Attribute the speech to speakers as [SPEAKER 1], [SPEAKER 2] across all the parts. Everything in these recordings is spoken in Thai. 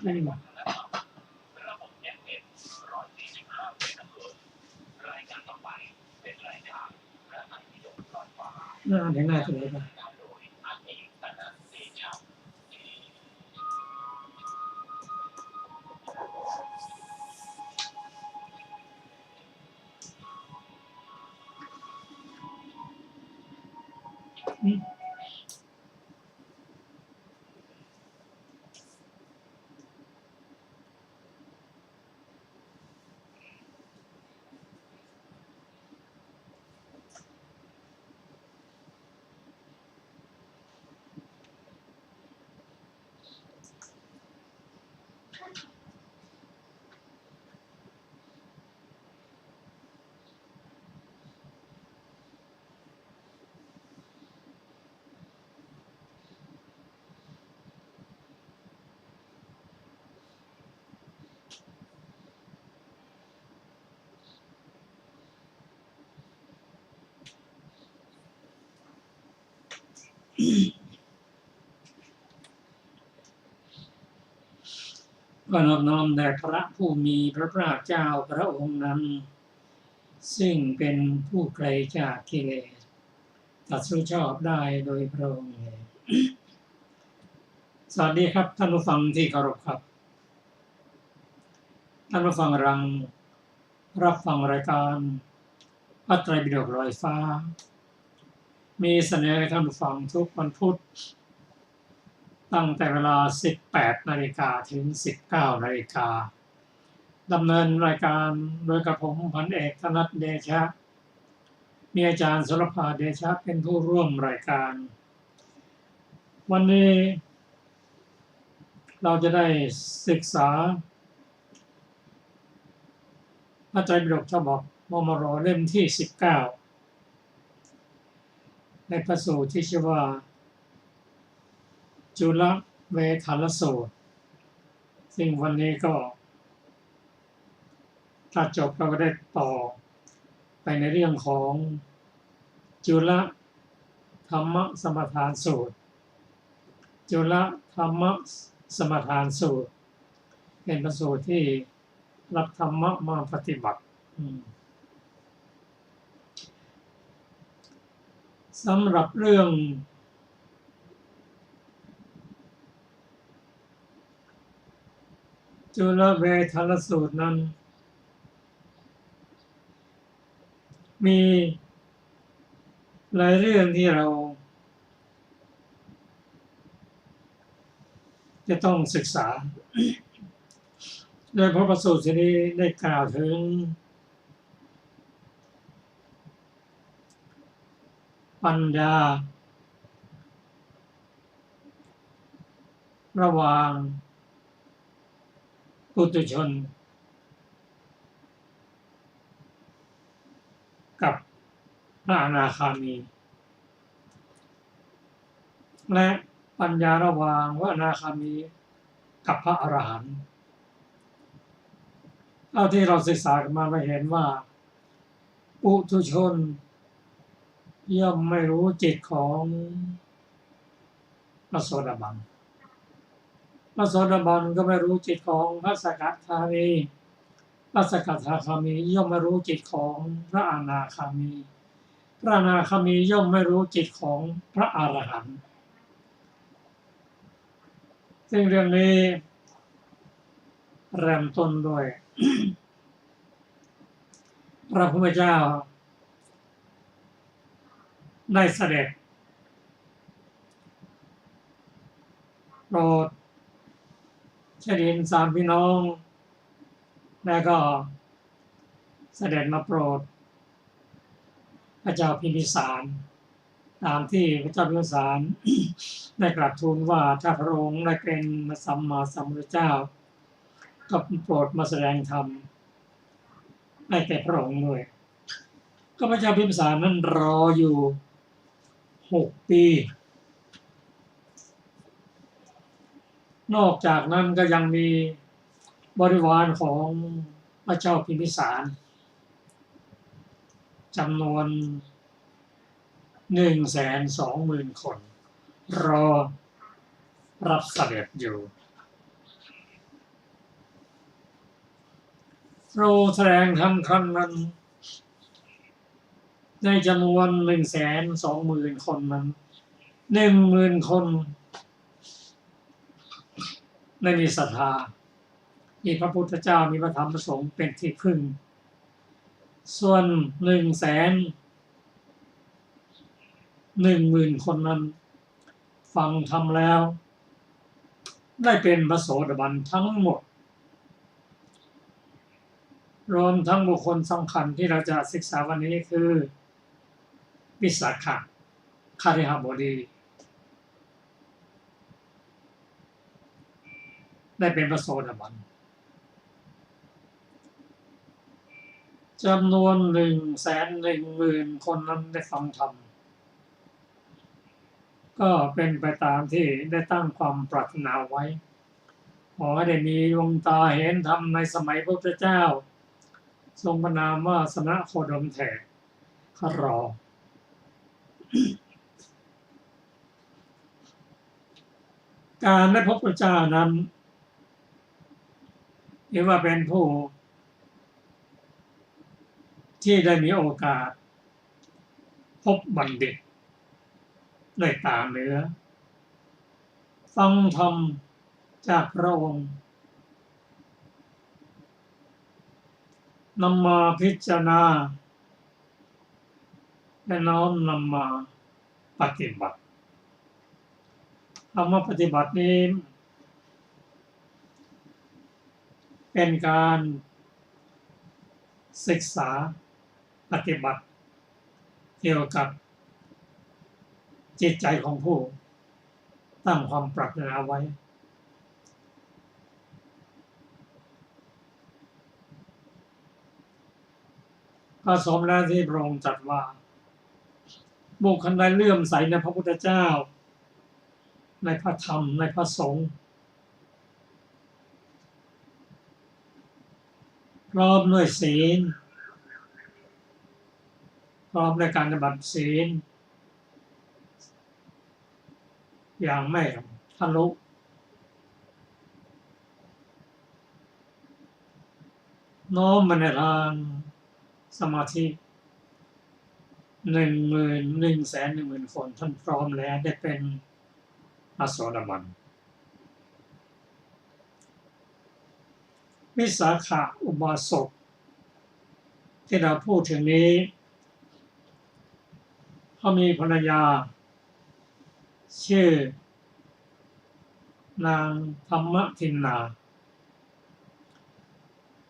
[SPEAKER 1] อืมเดี๋ยวหน้าจะเลยป่ะก็นอบน้อมแด่พระผู้มีพระภาคเจ้าพระองค์นั้นซึ่งเป็นผู้ไกลจากกิเลสตรัสรู้ชอบได้โดยพระองค์เองสวัสดีครับท่านผู้ฟังที่เคารพครับท่านผู้ฟังรับฟังรายการพระไตรปิฎกลอยฟ้ามีเสนอให้ท่านผู้ฟังทุกวันพุธตั้งแต่เวลา 18 นาฬิกาถึง 19 นาฬิกาดำเนินรายการโดยกระผมพันเอกธนัทเดชะมีอาจารย์สุรภาเดชะเป็นผู้ร่วมรายการวันนี้เราจะได้ศึกษาพระไตรปิฎกฉบับมมร.เล่มที่ 19ในพระสูตรที่ชื่อว่าจุลเวทัลสูตรซึ่งวันนี้ก็ถ้าจบเราก็ได้ต่อไปในเรื่องของจุลธรรมสมทานสูตรจุลธรรมสมทานสูตรเป็นพระสูตรที่รับธรรมะมาปฏิบัติสำหรับเรื่องจุลเวทัลสูตรนั้นมีหลายเรื่องที่เราจะต้องศึกษาโดยพระประสูตรนี้ได้กล่าวถึงปัญญาระหว่างปุถุชนกับพระอนาคามีและปัญญาระหว่างพระอนาคามีกับพระอรหันต์เท่าที่เราศึกษากันมาเราเห็นว่าปุถุชนย่อมไม่รู้จิตของพระโสดาบันพระโสดาบันก็ไม่รู้จิตของพระสกทามีพระสกทาคามีย่อมไม่รู้จิตของพระอนาคามีพระอนาคามีย่อมไม่รู้จิตของพระอรหันต์ซึ่งเรื่องนี้เริ่มต้นด้วย พระพุทธเจ้าได้เสด็จโปรดชดินสามพี่น้องแล้วก็เสด็จมาโปรดพระเจ้าพิมพิสารตามที่พระเจ้าพิมพิสารได้กราบทูลว่าถ้าพระองค์ได้เป็นสัมมาสัมพุทธเจ้าก็โปรดมาแสดงธรรมให้แก่พระองค์ด้วยก็พระเจ้าพิมพิสารนั้นรออยู่6 ปีนอกจากนั้นก็ยังมีบริวารของพระเจ้าพิมพิสารจำนวน 120,000 คนรอรับเสด็จอยู่ เราแสดงธรรมครั้งนั้นในจำนวน120,000 คนนั้น10,000 คนไม่มีศรัทธามีพระพุทธเจ้ามีพระธรรมพระสงฆ์เป็นที่พึ่งส่วน110,000 คนนั้นฟังธรรมแล้วได้เป็นพระโสดาบันทั้งหมดรวมทั้งบุคคลสำคัญที่เราจะศึกษาวันนี้คือวิสาขะคฤหบดีได้เป็นพระโสดาบันจำนวน110,000 คนนั้นได้ฟังธรรมก็เป็นไปตามที่ได้ตั้งความปรารถนาไว้ขอให้ได้มีดวงตาเห็นธรรมในสมัยพระพุทธเจ้าทรงพระนามว่าสมณโคดมแถกขรอการได้พบพระเจ้านั้นเรียกว่าเป็นผู้ที่ได้มีโอกาสพบบัณฑิตด้วยตาเนื้อฟังธรรมจากพระองค์นำมาพิจารณาและน้อมนำมาปฏิบัติคำว่าปฏิบัตินี้เป็นการศึกษาปฏิบัติเกี่ยวกับจิตใจของผู้ตั้งความปรารถนาไว้ก็สมแล้วที่พระองค์ตรัสว่าบุคคลใดเลื่อมใสในพระพุทธเจ้าในพระธรรมในพระสงฆ์พร้อมด้วยศีลพร้อมในการปฏิบัติศีลอย่างไม่ทะลุน้อมมาในทางสมาธิ110,000 คนท่านพร้อมแล้วได้เป็นพระโสดาบันวิสาขะอุบาสกที่เราพูดถึงนี้เขามีภรรยาชื่อนางธรรมทินนา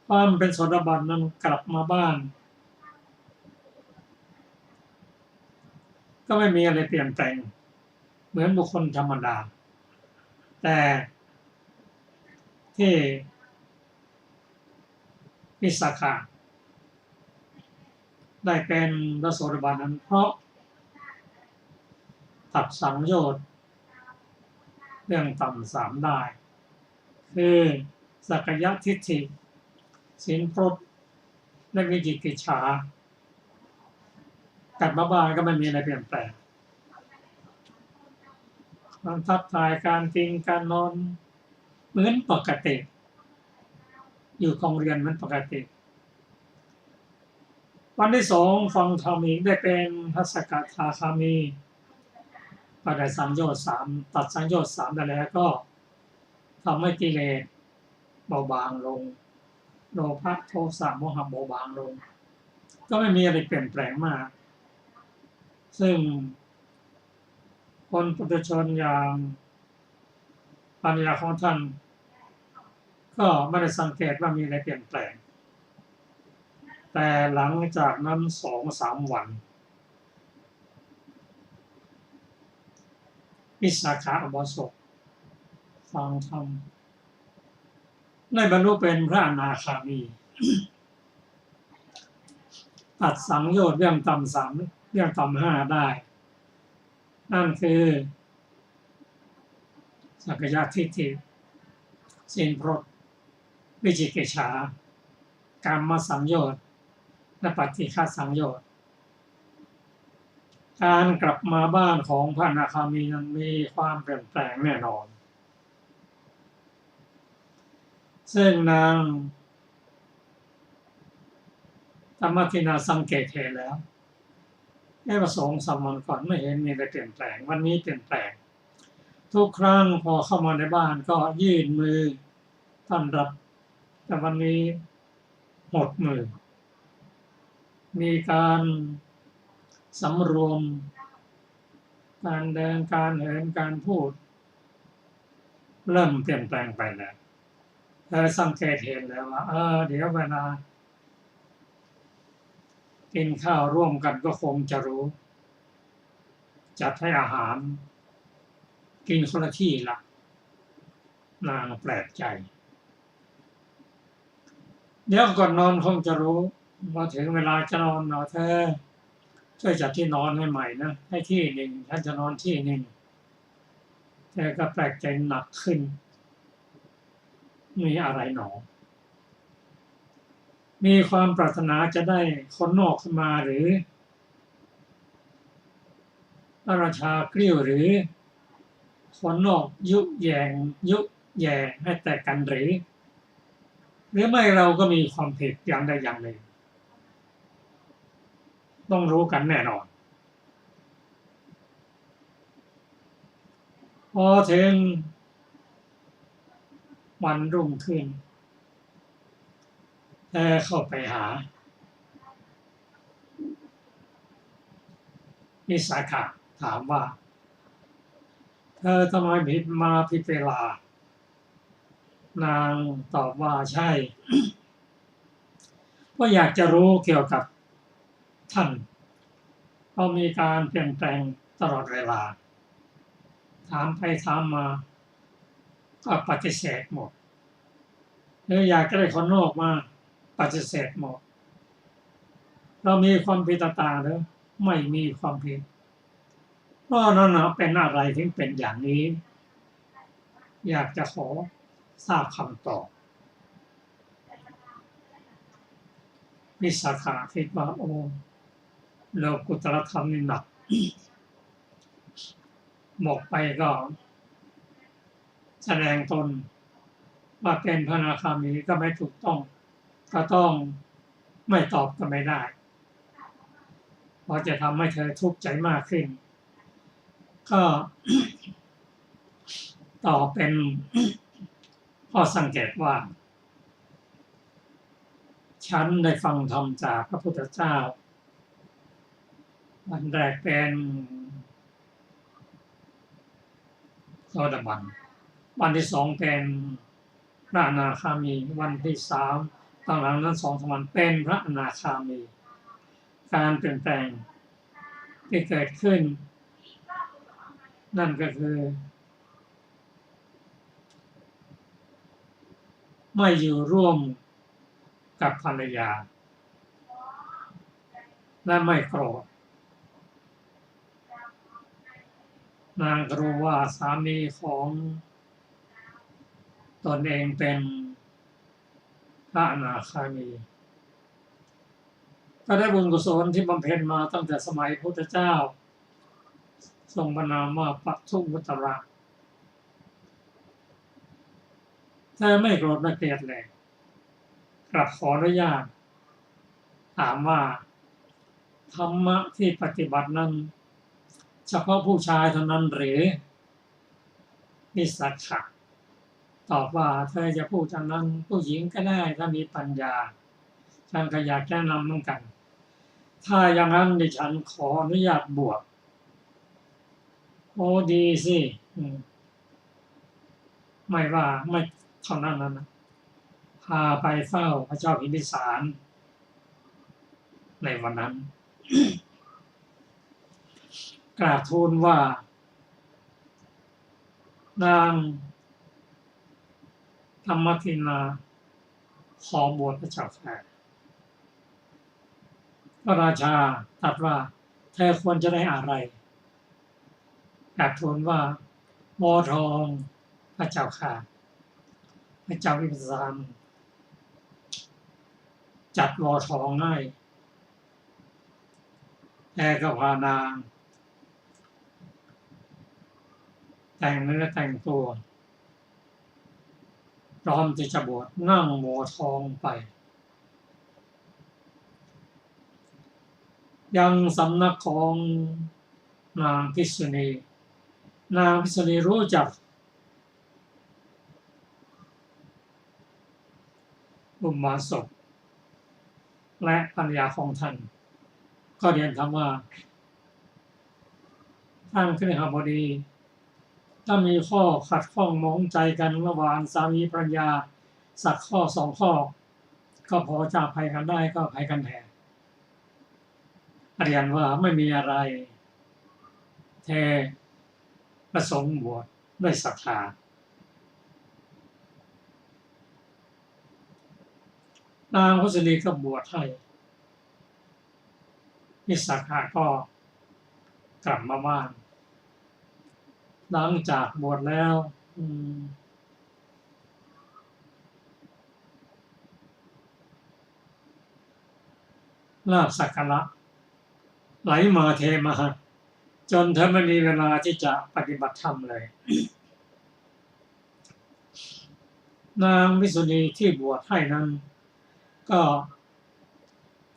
[SPEAKER 1] ความเป็นโสดาบันนั้นกลับมาบ้านก็ไม่มีอะไรเปลี่ยนแปลงเหมือนบุคคลธรรมดาแต่ที่วิสาขะได้เป็นพระโสดาบันนั้นเพราะตัดสังโยชน์เรื่องต่ำ3ได้คือสักยทิฏฐิศีลพรตและวิจิกิจฉากลับมาบ้านก็ไม่มีอะไรเปลี่ยนแปลงการทักทายการกินการนอนเหมือนปกติอยู่กองเรียนเหมือนปกติวันที่2ฟังธรรมอีกได้เป็นพระสกทาคามีก็ได้สังโยชน์3ตัดสังโยชน์3ได้แล้วก็ทำให้กิเลสเบาบางลงโลภะโทสะโมหะเบาบางลงก็ไม่มีอะไรเปลี่ยนแปลงมากซึ่งคนปุถุชนอย่างปัญญาของท่านก็ไม่ได้สังเกตว่ามีอะไรเปลี่ยนแปลงแต่หลังจากนั้น 2-3 วันวิสาขะอุบาสกฟังธรรมได้บรรลุเป็นพระอนาคามีตัดสังโยชน์เรื่องต่ำ3เรื่องต่ำ5ได้นั่นคือสักยทิฏฐิศีลพรตวิจิกิจฉากามสังโยชน์และปฏิฆาสังโยชน์การกลับมาบ้านของพระอนาคามีนั้นมีความเปลี่ยนแปลงแน่นอนซึ่งนาง ธรรมทินาสังเกตเห็นแล้วประสงค์สามวันก่อนไม่เห็นมีอะไรเปลี่ยนแปลงวันนี้เปลี่ยนแปลงทุกครั้งพอเข้ามาในบ้านก็ยื่นมือต้อนรับแต่วันนี้หดมือมีการสำรวมการเดินการเหินการพูดเริ่มเปลี่ยนแปลงไปแล้วสังเกตเห็นแล้วว่าเดี๋ยวเวลากินข้าวร่วมกันก็คงจะรู้จัดให้อาหารกินคนละที่ละนางแปลกใจเดี๋ยวก่อนนอนคงจะรู้พอถึงเวลาจะนอนเธอช่วยจัดที่นอนให้ใหม่นะให้ที่หนึ่งฉันจะนอนที่หนึ่งเธอก็แปลกใจหนักขึ้นมีอะไรหนอมีความปรารถนาจะได้คนนอกเข้ามาหรือพระราชากริ้วหรือคนนอกยุแย่ให้แตกกันหรือไม่เราก็มีความผิดอย่างใดอย่างหนึ่งต้องรู้กันแน่นอนพอถึงวันรุ่งขึ้นเข้าไปหานิสาขะถามว่าเธอทำไมมาผิดเวลานางตอบว่าใช่ก็อยากจะรู้เกี่ยวกับท่านเพราะมีการเปลี่ยนแปลงตลอดเวลาถามไปถามมาก็ปฏิเสธหมดอยากจะได้คนนอกมาปฏิเสธหมดเรามีความผิดต่างๆหรือไม่มีความผิดเพราะนั่นเป็นอะไรถึงเป็นอย่างนี้อยากจะขอทราบคำตอบวิสาขาคิดว่าโอ้โลกุตตรธรรมนี่หนักบอกไปก็แสดงตนว่าเป็นพระอนาคามีก็ไม่ถูกต้องก็ต้องไม่ตอบก็ไม่ได้เพราะจะทำให้เธอทุกข์ใจมากขึ้นก็ต่อเป็นข้อสังเกตว่าฉันได้ฟังธรรมจากพระพุทธเจ้าวันแรกเป็นโสดาบันวันที่สองเป็นพระอนาคามีวันที่สามต่างหลังนั้น2-3 วันเป็นพระอนาคามีการเปลี่ยนแปลงที่เกิดขึ้นนั่นก็คือไม่อยู่ร่วมกับภรรยาและไม่โกรธนางรู้ว่าสามีของตนเองเป็นพระอนาคามีก็ได้บุญกุศลที่บำเพ็ญมาตั้งแต่สมัยพุทธเจ้าทรงพระนามว่าปัทุมุตระเธอไม่โกรธไม่เกลียดเลยกลับขออนุญาตถามว่าธรรมะที่ปฏิบัตินั้นเฉพาะผู้ชายเท่านั้นหรือนิสัชชะตอบว่าเธอจะพูดอย่างนั้นผู้หญิงก็ได้ถ้ามีปัญญาฉันก็อยากแนะนำเหมือนกันถ้าอย่างนั้นดิฉันขออนุญาตบวชโอ้ดีสิไม่ว่าไม่เท่านั้นนะพาไปเฝ้าพระเจ้าพิมพิสารในวันนั้นกราบทูลว่านางธรรมทินาขอบวชพระเจ้าค่ะพระราชาตรัสว่าเธอควรจะได้อะไรกราบทูลว่าโมทองพระเจ้าค่ะพระเจ้าพิมพิสารจัดวอทองให้แต่ก็พานางแต่งเนื้อแต่งตัวพร้อมที่จะบวชนั่งโมทองไป ยังสำนักของนางภิกษุณีนางภิกษุณีรู้จักอุบาสกและปัญญาของท่านก็เรียนคำว่าท่านคฤหบดีถ้ามีข้อขัดข้องมองใจกันระหว่างสามีภรรยาสักข้อ2 ข้อก็พอจะอภัยกันได้ก็อภัยกันแทนเรียนว่าไม่มีอะไรแท้ประสงค์บวชด้วยศรัทธานางพุทธลีก็บวชให้วิสาขาก็กลับมาบ้านหลังจากบวชแล้วลาภสักการะไหลมาเทมาจนเธอไม่มีเวลาที่จะปฏิบัติธรรมเลยนางภิกษุณีที่บวชให้นั้นก็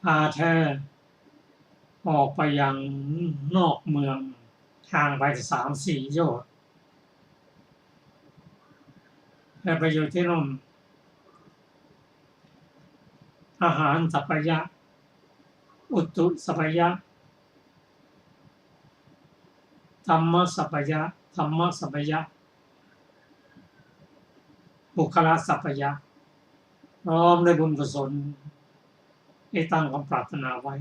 [SPEAKER 1] พาเธอออกไปยังนอกเมืองทางไป3-4 โยชน์แล้วไปอยู่ที่นั่นอาหารสัพพยะอุตุสัพพยะธรรมสัพพยะธรรมสัพพยะบุคลาสัพพยะพร้อมด้วยบุญกุศลที่ตั้งความปรารถนาไว้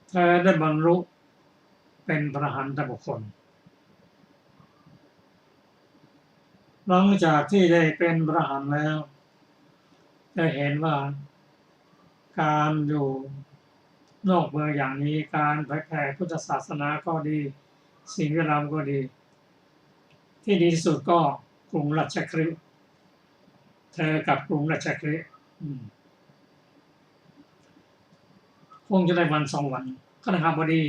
[SPEAKER 1] เธอได้บรรลุเป็นพระอรหันตบุคคลหลังจากที่ได้เป็นพระอรหันต์แล้วจะเห็นว่าการอยู่นอกเมืองอย่างนี้การเผยแผ่พุทธศาสนาก็ดีสิ่งแวดล้อมก็ดีที่ดีที่สุดก็กรุงราชคฤห์เธอกับกรุงราชคฤห์คงจะได้วัน2 วันคฤหบดี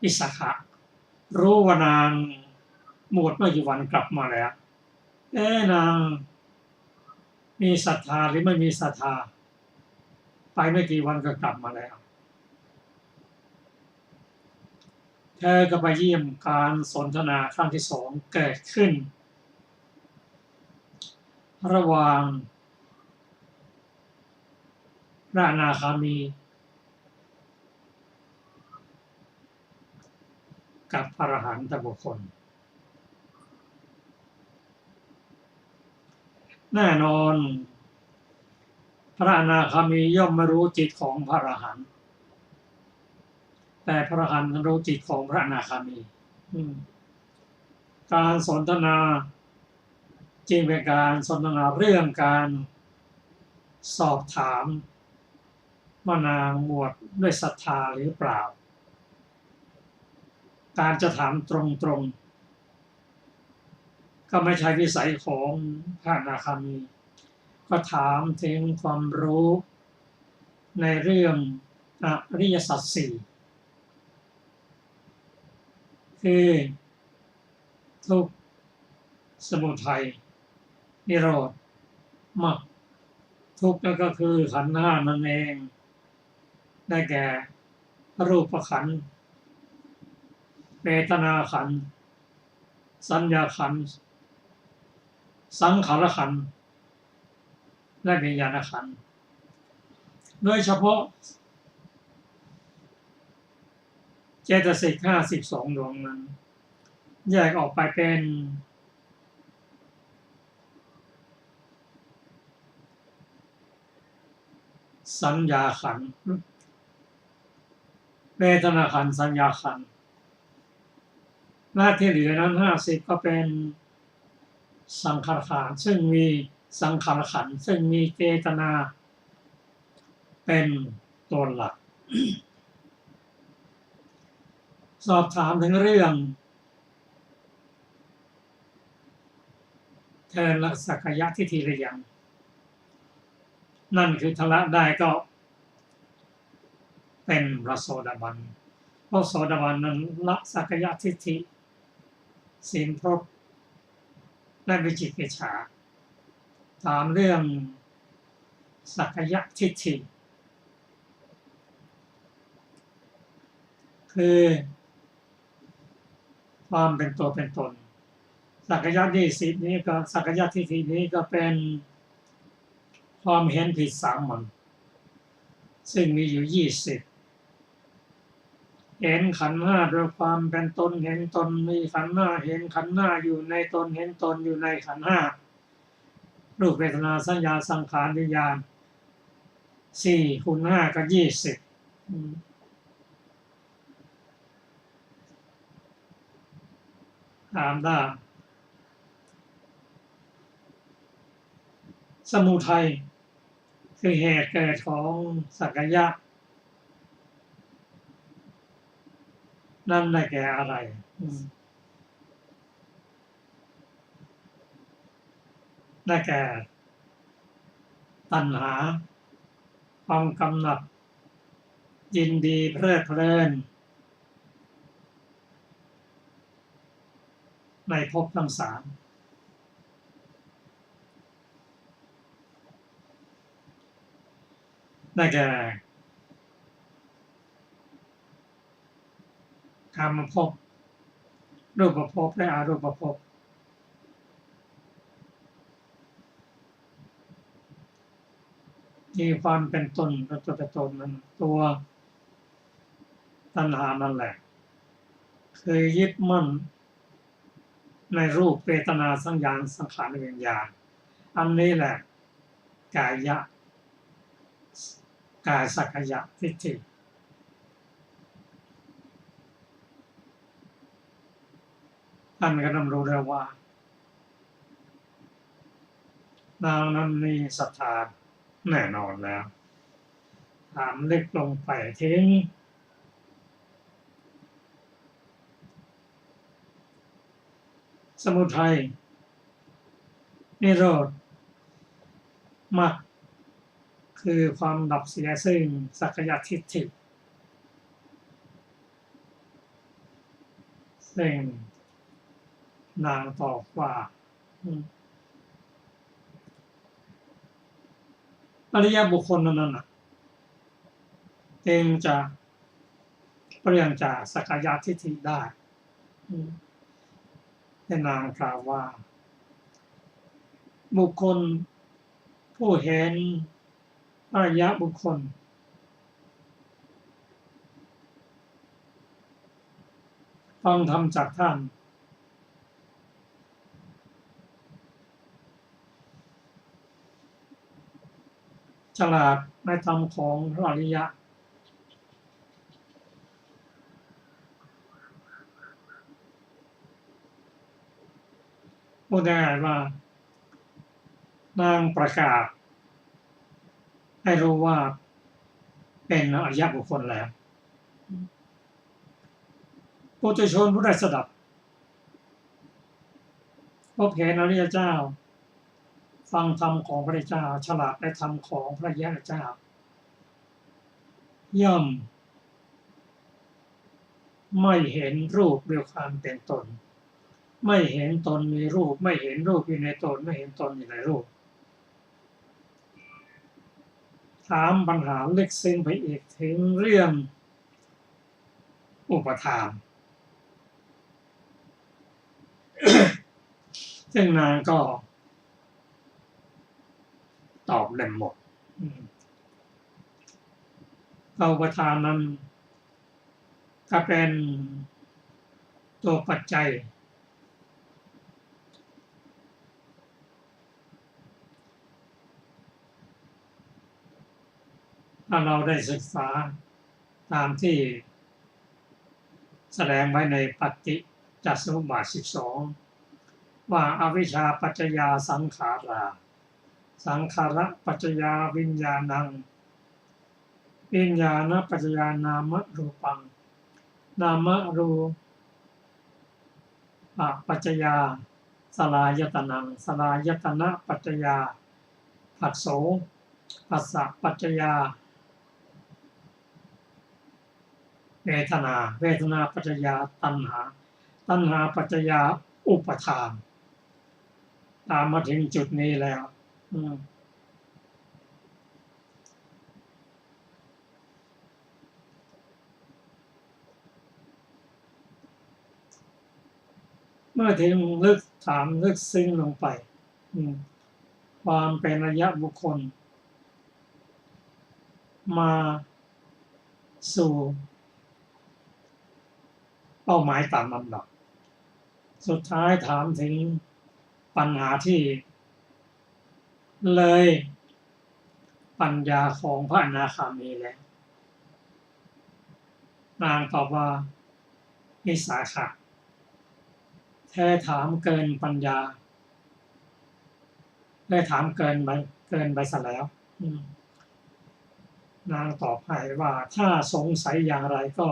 [SPEAKER 1] วิสาขะรู้ว่านางบวชไม่กี่วันกลับมาแล้วนางมีศรัทธาหรือไม่มีศรัทธาไปไม่กี่วันก็กลับมาแล้วเธอก็ไปเยี่ยมการสนทนาครั้งที่2เกิดขึ้นระหว่างพระอนาคามีกับพระอรหันตบุคคลแน่นอนพระอนาคามีย่อมไม่รู้จิตของพระอรหันต์แต่พระอรหันต์รู้จิตของพระอนาคามีการสนทนาจึงเป็นการสนทนาเรื่องการสอบถามว่านางบวชด้วยศรัทธาหรือเปล่าการจะถามตรงๆก็ไม่ใช่วิสัยของพระอนาคามีก็ถามถึงความรู้ในเรื่องอริยสัจ 4คือทุกข์สมุทัยนิโรธมรรคทุกข์ก็คือขันธ์ 5นั่นเองได้แก่รูปขันธ์เวทนาขันธ์สัญญาขันธ์สังขารขันธ์และวิญญาณขันธ์โดยเฉพาะเจตสิก52 ดวงนั้นแยกออกไปเป็นสัญญาขันธ์เวทนาขันธ์สัญญาขันธ์และที่เหลือนั้น50ก็เป็นสังขารขันธ์ซึ่งมีสังขารขันธ์ซึ่งมีเจตนาเป็นตัวหลักสอบถามถึงเรื่องเทินลักษณะทิฏฐิหรือยังนั่นคือทละได้ก็เป็นพระโสดาบันเพราะโสดาบันนั้นละสักยะทิฏฐิศีลพรตและวิจิกิจฉาถามเรื่องสักยะทิฏฐิ คือความเป็นตัวเป็นตนสักกาย20นี้ก็สักกายทิฏฐินี้ก็เป็นความเห็นผิดสามัญซึ่งมีอยู่20เห็นขันธ์5ด้วยความเป็นตนเห็นตนมีขันธ์5เห็นขันธ์5อยู่ในตนเห็นตนอยู่ในขันธ์5รูปเวทนาสัญญาสังขารวิญญาณ4คูณ5ก็20ถามได้สมุทัยคือเหตุเกิดของสักกายะนั่นได้แก่อะไรได้แก่ตัณหาความกำหนัดยินดีเพลิดเพลินในภพทั้ง3ได้แก่กามภพรูปภพและอรูปภพมีความเป็นตนเป็นตัวเป็นตนนั้นตัวตัณหานั่นแหละคือยึดมั่นในรูปเวทนาสัญญาสังขารวิญญาณอันนี้แหละกายสักกายทิฏฐิท่านก็ต้องรู้แล้วว่านางนั้นมีศรัทธาแน่นอนแล้วถามลึกลงไปถึงสมุทัยนิโรธมรรคคือความดับเสียซึ่งสักกายทิฏฐิซึ่งนางตอบว่าอริยบุคคลนั้นน่ะเองจะเปลี่ยนจากสักกายทิฏฐิได้แต่นางกล่าวว่าบุคคลผู้เห็นอริยบุคคลฟังธรรมจากท่านฉลาดในธรรมของพระอริยะพูดได้ว่านางประกาศให้รู้ว่าเป็นอริยบุคคลแล้วปุถุชนผู้ได้สดับพบเห็นอริยเจ้าฟังธรรมของพระเจ้าฉลาดในธรรมของพระยะเจ้าย่อมไม่เห็นรูปด้วยความเป็นตนไม่เห็นตนมีรูปไม่เห็นรูปอยู่ในตนไม่เห็นตนอยู่ในรูปถามปัญหาลึกซึ้งไปอีกถึงเรื่องอุปทาน ซึ่งนางก็ตอบเล่มหมดอุปทานนั้นก็เป็นตัวปัจจัยถ้าเราได้ศึกษาตามที่แสดงไว้ในปฏิจจสมุปบาท12ว่าอวิชชาปัจจยาสังขาราสังขารปัจจยาวิญญาณังวิญญาณปัจจยานามรูปังนามรูปปัจจยาสลายตนังสลายตนะปัจจยาผัสโสผัสสะปัจจยาเวทนาเวทนาปัจจยาตัณหาตัณหาปัจจยาอุปทานตามมาถึงจุดนี้แล้ว เมื่อถึงลึกถามลึกซึ้งลงไปความเป็นอริยบุคคลมาสู่เป้าหมายตามลำดับสุดท้ายถามถึงปัญหาที่เลยปัญญาของพระอนาคามีแล้วนางตอบว่าวิสาขะแท้ถามเกินปัญญาได้ถามเกินไปซะแล้วนางตอบให้ว่าถ้าสงสัยอย่างไรก็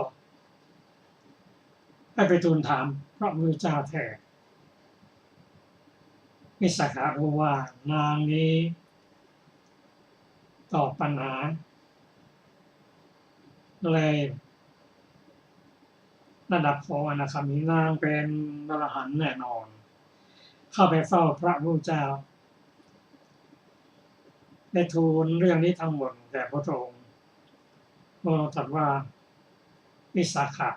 [SPEAKER 1] ให้ไปทูลถามพระพุทธเจ้าแทนวิสาขะรู้ว่านางนี้ตอบปัญหาเลยระดับของอนาคามีนางเป็นอรหันต์แน่นอนเข้าไปเฝ้าพระพุทธเจ้าได้ทูลเรื่องนี้ทั้งหมดแด่พระองค์พระองค์ตรัสว่าวิสาขะ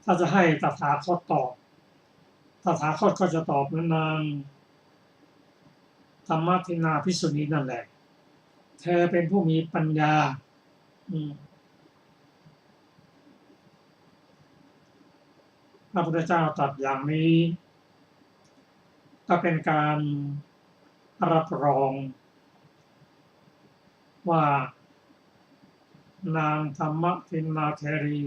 [SPEAKER 1] ถ้าจะให้ตถาคตตอบตถาคตก็จะตอบเหมือนนางธรรมทินาภิกษุณีนั่นแหละเธอเป็นผู้มีปัญญาพระพุทธเจ้าตรัสอย่างนี้ก็เป็นการรับรองว่านางธรรมทินนาเทรี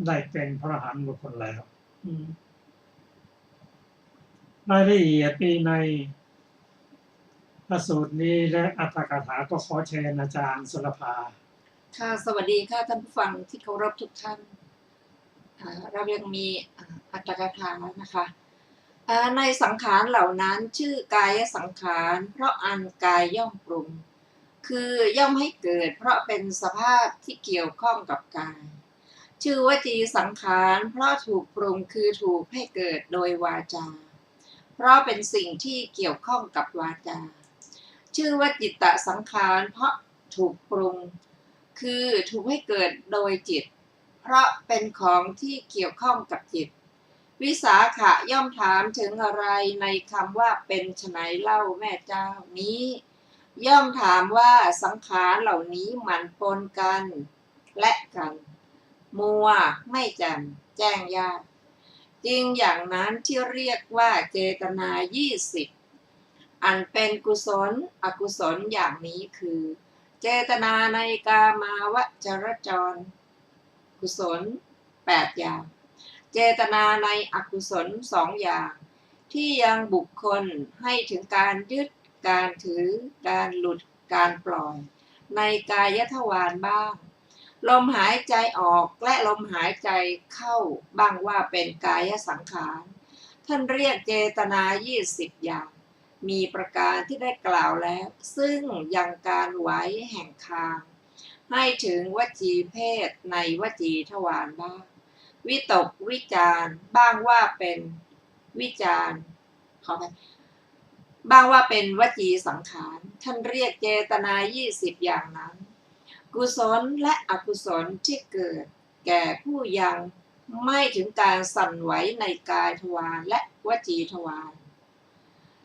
[SPEAKER 1] ได้เป็นพระอรหันต์บุคคลแล้วรายละเอียดในพระสูตรนี้และอรรถกถาก็ขอเชิญอาจารย์สุรภา
[SPEAKER 2] ค่ะสวัสดีค่ะท่านผู้ฟังที่เคารพทุกท่านเรายังมีอรรถกถานะคะในสังขารเหล่านั้นชื่อกายสังขารเพราะอันกายย่อมปรุงคือย่อมให้เกิดเพราะเป็นสภาพที่เกี่ยวข้องกับกายชื่อวจีสังขารเพราะถูกปรุงคือถูกให้เกิดโดยวาจาเพราะเป็นสิ่งที่เกี่ยวข้องกับวาจาชื่อว่าจิตตสังขารเพราะถูกปรุงคือถูกให้เกิดโดยจิตเพราะเป็นของที่เกี่ยวข้องกับจิตวิสาขะย่อมถามถึงอะไรในคำว่าเป็นไฉนเล่าแม่เจ้านี้ย่อมถามว่าสังขารเหล่านี้หมั่นปนกันและกันมัวไม่แจ่มแจ้งยากจริงอย่างนั้นที่เรียกว่าเจตนา20อันเป็นกุศลอกุศลอย่างนี้คือเจตนาในกามาวจรจรกุศล8อย่างเจตนาในอกุศล2อย่างที่ยังบุคคลให้ถึงการยึดการถือการหลุดการปล่อยในกายทวารบ้างลมหายใจออกและลมหายใจเข้าบ้างว่าเป็นกายสังขารท่านเรียกเจตนา20อย่างมีประการที่ได้กล่าวแล้วซึ่งยังการไหวแห่งคางให้ถึงวจีเพศในวจีทวารบ้างวิตกวิจารบ้างว่าเป็นวิจารขอไปบ้างว่าเป็นวจีสังขารท่านเรียกเจตนา20อย่างนั้นกุศลและอกุศลที่เกิดแก่ผู้ยังไม่ถึงการสั่นไหวในกายทวารและวจีทวาร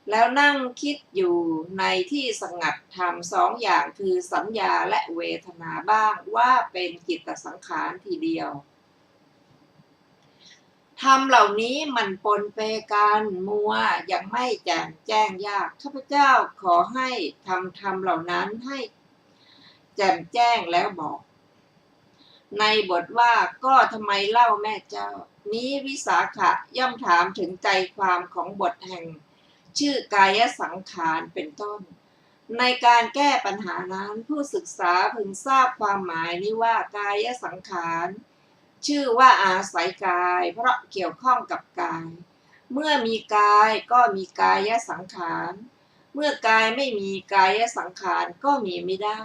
[SPEAKER 2] แล้วนั่งคิดอยู่ในที่สงัดธรรม2อย่างคือสัญญาและเวทนาบ้างว่าเป็นจิตสังขารทีเดียวธรรมเหล่านี้มันปนเปกันมัวยังไม่แจ่มแจ้งยากข้าพเจ้าขอให้ทำธรรมเหล่านั้นให้แจ่มแจ้งแล้วบอกในบทว่าก็ทำไมเล่าแม่เจ้านี้วิสาขะย่อมถามถึงใจความของบทแห่งชื่อกายสังขารเป็นต้นในการแก้ปัญหานั้นผู้ศึกษาพึงทราบความหมายนี้ว่ากายสังขารชื่อว่าอาศัยกายเพราะเกี่ยวข้องกับกายเมื่อมีกายก็มีกายสังขารเมื่อกายไม่มีกายสังขารก็มีไม่ได้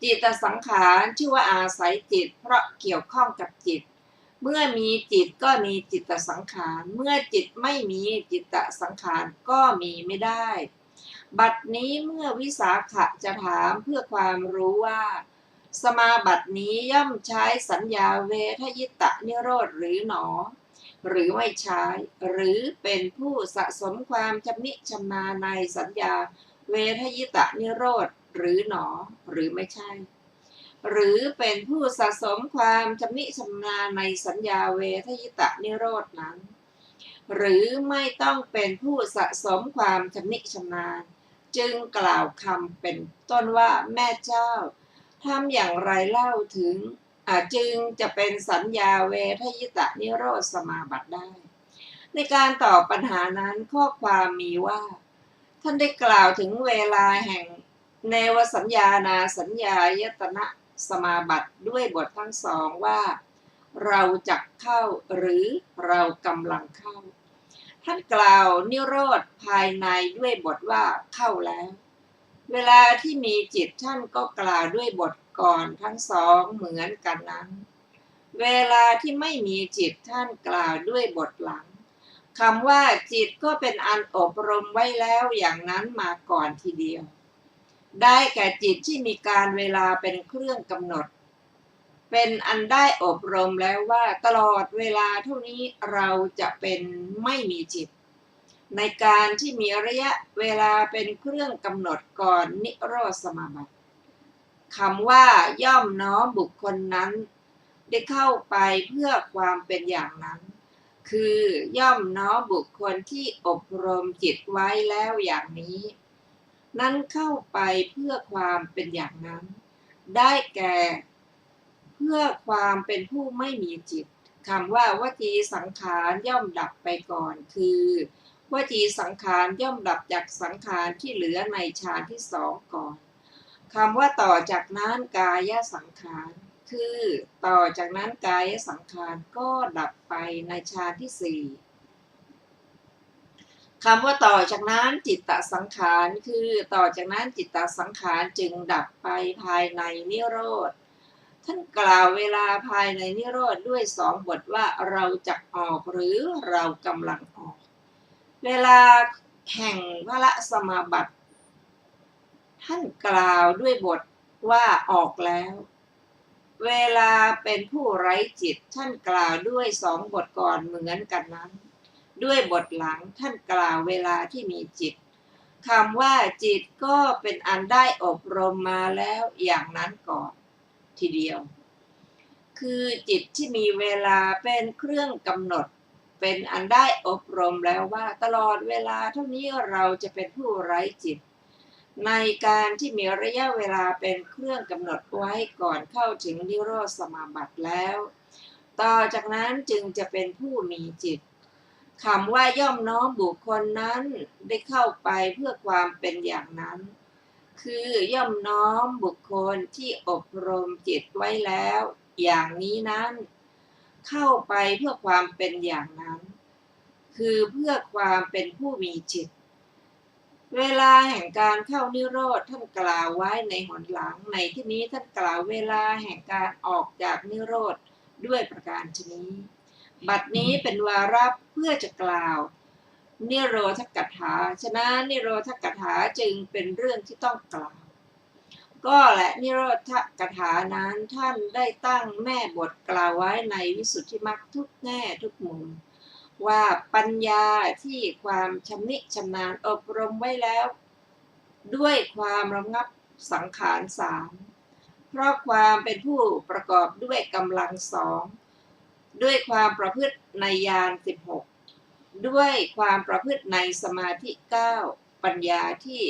[SPEAKER 2] จิตสังขารชื่อว่าอาศัยจิตเพราะเกี่ยวข้องกับจิตเมื่อมีจิตก็มีจิตสังขารเมื่อจิตไม่มีจิตสังขารก็มีไม่ได้บัดนี้เมื่อวิสาขะจะถามเพื่อความรู้ว่า สมาบัตินี้ย่อมใช้สัญญาเวทยิตะนิโรธหรือหนอหรือไม่ใช้หรือเป็นผู้สะสมความชำนิชำนาญในสัญญาเวทยิตะนิโรธหรือหนอหรือไม่ใช่หรือเป็นผู้สะสมความชำนิชำนาญในสัญญาเวทยิตะนิโรธนั้นหรือไม่ต้องเป็นผู้สะสมความชำนิชำนาญจึงกล่าวคำเป็นต้นว่าแม่เจ้าทำอย่างไรเล่าถึงจึงจะเป็นสัญญาเวทยิตะนิโรธสมาบัติได้ในการตอบปัญหานั้นข้อความมีว่าท่านได้กล่าวถึงเวลาแห่งเนวสัญญานาสัญญายตนะสมาบัติด้วยบททั้งสองว่าเราจักเข้าหรือเรากำลังเข้าท่านกล่าวนิโรธภายในด้วยบทว่าเข้าแล้วเวลาที่มีจิตท่านก็กล่าวด้วยบทก่อนทั้งสองเหมือนกันนั้นเวลาที่ไม่มีจิตท่านกล่าวด้วยบทหลังคำว่าจิตก็เป็นอันอบรมไว้แล้วอย่างนั้นมาก่อนทีเดียวได้แก่จิตที่มีการเวลาเป็นเครื่องกำหนดเป็นอันได้อบรมแล้วว่าตลอดเวลาเท่านี้เราจะเป็นไม่มีจิตในการที่มีระยะเวลาเป็นเครื่องกำหนดก่อนนิโรธสมาบัติคำว่าย่อมน้อมบุคคลนั้นได้เข้าไปเพื่อความเป็นอย่างนั้นคือย่อมน้อมบุคคลที่อบรมจิตไว้แล้วอย่างนี้นั้นเข้าไปเพื่อความเป็นอย่างนั้นได้แก่เพื่อความเป็นผู้ไม่มีจิตคำว่าวจีสังขารย่อมดับไปก่อนคือวจีสังขารย่อมดับจากสังขารที่เหลือในฌานที่สองก่อนคำว่าต่อจากนั้นกายสังขารคือต่อจากนั้นกายสังขารก็ดับไปในฌานที่สี่คำว่าต่อจากนั้นจิตตสังขารคือต่อจากนั้นจิตตสังขารจึงดับไปภายในนิโรธท่านกล่าวเวลาภายในนิโรธด้วยสองบทว่าเราจะออกหรือเรากำลังออกเวลาแห่งพระสมาบัติท่านกล่าวด้วยบทว่าออกแล้วเวลาเป็นผู้ไร้จิตท่านกล่าวด้วยสองบทก่อนเหมือนกันนั้นด้วยบทหลังท่านกล่าวเวลาที่มีจิตคำว่าจิตก็เป็นอันได้อบรมมาแล้วอย่างนั้นก่อนทีเดียวคือจิตที่มีเวลาเป็นเครื่องกำหนดเป็นอันได้อบรมแล้วว่าตลอดเวลาเท่านี้เราจะเป็นผู้ไร้จิตในการที่มีระยะเวลาเป็นเครื่องกำหนดไว้ก่อนเข้าถึงนิโรธสมาบัติแล้วต่อจากนั้นจึงจะเป็นผู้มีจิตคำว่าย่อมน้อมบุคคลนั้นได้เข้าไปเพื่อความเป็นอย่างนั้นคือย่อมน้อมบุคคลที่อบรมจิตไว้แล้วอย่างนี้นั้นเข้าไปเพื่อความเป็นอย่างนั้นคือเพื่อความเป็นผู้มีจิตเวลาแห่งการเข้านิโรธท่านกล่าวไว้ในหนหลังในที่นี้ท่านกล่าวเวลาแห่งการออกจากนิโรธด้วยประการชนี้บัดนี้เป็นวาระเพื่อจะกล่าวนิโรธกถาฉะนั้นนิโรธกถาจึงเป็นเรื่องที่ต้องกล่าวก็และนิโรธกถานั้นท่านได้ตั้งแม่บทกล่าวไว้ในวิสุทธิมรรคทุกแง่ทุกมุมว่าปัญญาที่ความชำนิชำนาญอบรมไว้แล้วด้วยความระงับสังขารสามเพราะความเป็นผู้ประกอบด้วยกำลังสองด้วยความประพฤติในญาณ16ด้วยความประพฤติในสมาธิ9ปัญญาที่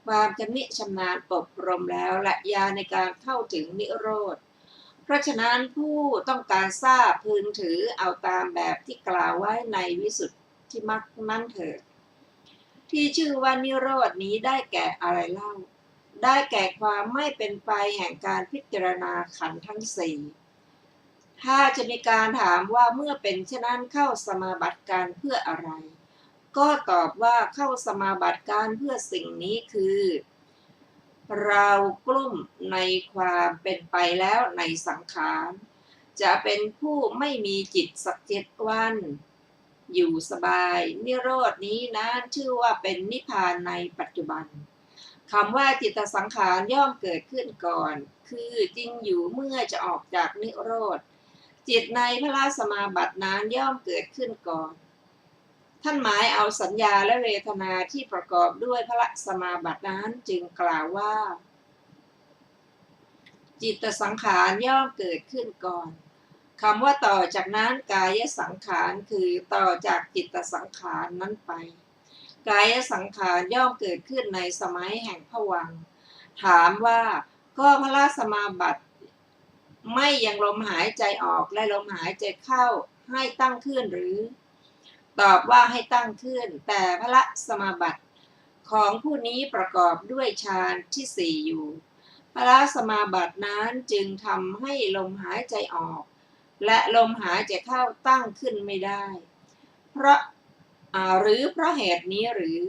[SPEAKER 2] ความชำนิชำนาญอบรมแล้วและญาณในการเข้าถึงนิโรธเพราะฉะนั้นผู้ต้องการทราบพึงถือเอาตามแบบที่กล่าวไว้ในวิสุทธิมรรคนั้นเถิดที่ชื่อว่านิโรธนี้ได้แก่อะไรเล่าได้แก่ความไม่เป็นไปแห่งการพิจารณาขันธ์ทั้งสี่ถ้าจะมีการถามว่าเมื่อเป็นเช่นนั้นเข้าสมาบัติการเพื่ออะไรก็ตอบว่าเข้าสมาบัติการเพื่อสิ่งนี้คือเรากลุ่มในความเป็นไปแล้วในสังขารจะเป็นผู้ไม่มีจิตสัก7 วันอยู่สบายนิโรธนี้นั้นชื่อว่าเป็นนิพพานในปัจจุบัน คำว่าจิตตสังขารย่อมเกิดขึ้นก่อนคือจริงอยู่เมื่อจะออกจากนิโรธจิตในพระสมาบัตินั้นย่อมเกิดขึ้นก่อนท่านหมายเอาสัญญาและเวทนาที่ประกอบด้วยพระสมาบัตินั้นจึงกล่าวว่าจิตตสังขารย่อมเกิดขึ้นก่อนคำว่าต่อจากนั้นกายสังขารคือต่อจากจิตตสังขารนั้นไปกายสังขารย่อมเกิดขึ้นในสมัยแห่งภวังค์ถามว่าก็พระสมาบัติไม่ยังลมหายใจออกและลมหายใจเข้าให้ตั้งขึ้นหรือตอบว่าให้ตั้งขึ้นแต่พระสมาบัติของผู้นี้ประกอบด้วยฌานที่สี่อยู่พระสมาบัตินั้นจึงทำให้ลมหายใจออกและลมหายใจเข้าตั้งขึ้นไม่ได้เพราะเพราะเหตุนี้หรือ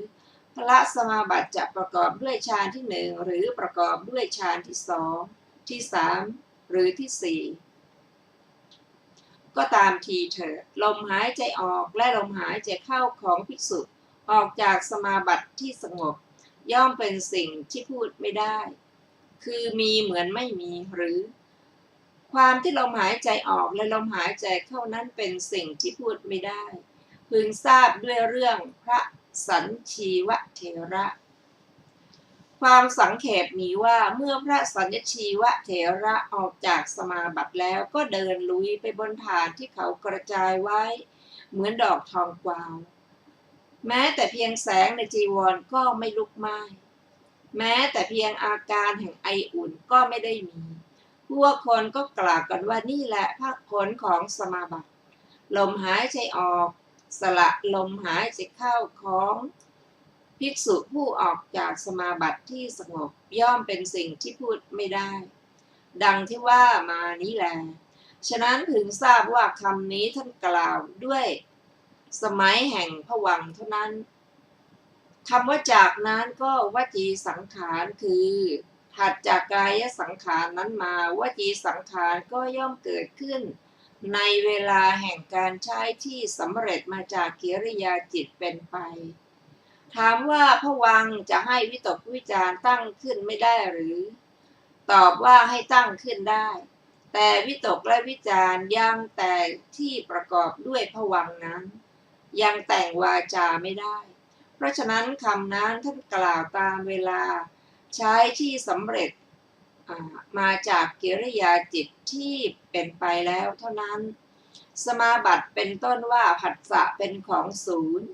[SPEAKER 2] พระสมาบัติจะประกอบด้วยฌานที่หนึ่งหรือประกอบด้วยฌานที่สองที่สามหรือที่สี่ก็ตามทีเถิดลมหายใจออกและลมหายใจเข้าของภิกษุออกจากสมาบัติที่สงบย่อมเป็นสิ่งที่พูดไม่ได้คือมีเหมือนไม่มีหรือความที่ลมหายใจออกและลมหายใจเข้านั้นเป็นสิ่งที่พูดไม่ได้พึงทราบด้วยเรื่องพระสัญชีวเถระความสังเขปมีว่าเมื่อพระสัญชีวเถระออกจากสมาบัติแล้วก็เดินลุยไปบนฐานที่เขากระจายไว้เหมือนดอกทองกวาวแม้แต่เพียงแสงในจีวรก็ไม่ลุกไหม้แม้แต่เพียงอาการแห่งไออุ่นก็ไม่ได้มีพวกคนก็กล่าวกันว่านี่แหละภาคผลของสมาบัติลมหายใจออกสละลมหายใจเข้าของภิกษุผู้ออกจากสมาบัติที่สงบย่อมเป็นสิ่งที่พูดไม่ได้ดังที่ว่ามานี้แลฉะนั้นถึงทราบว่าคำนี้ท่านกล่าวด้วยสมัยแห่งภวังค์เท่านั้นคำว่าจากนั้นก็วจีสังขารคือถัดจากกายสังขารนั้นมาวจีสังขารก็ย่อมเกิดขึ้นในเวลาแห่งการใช้ที่สำเร็จมาจากกิริยาจิตเป็นไปถามว่าภวังค์จะให้วิตกวิจารตั้งขึ้นไม่ได้หรือตอบว่าให้ตั้งขึ้นได้แต่วิตกและวิจารยังแต่ที่ประกอบด้วยภวังค์นั้นยังแต่งวาจาไม่ได้เพราะฉะนั้นคำนั้นท่านกล่าวตามเวลาใช้ที่สำเร็จมาจากกิริยาจิตที่เป็นไปแล้วเท่านั้นสมาบัติเป็นต้นว่าผัสสะเป็นของศูนย์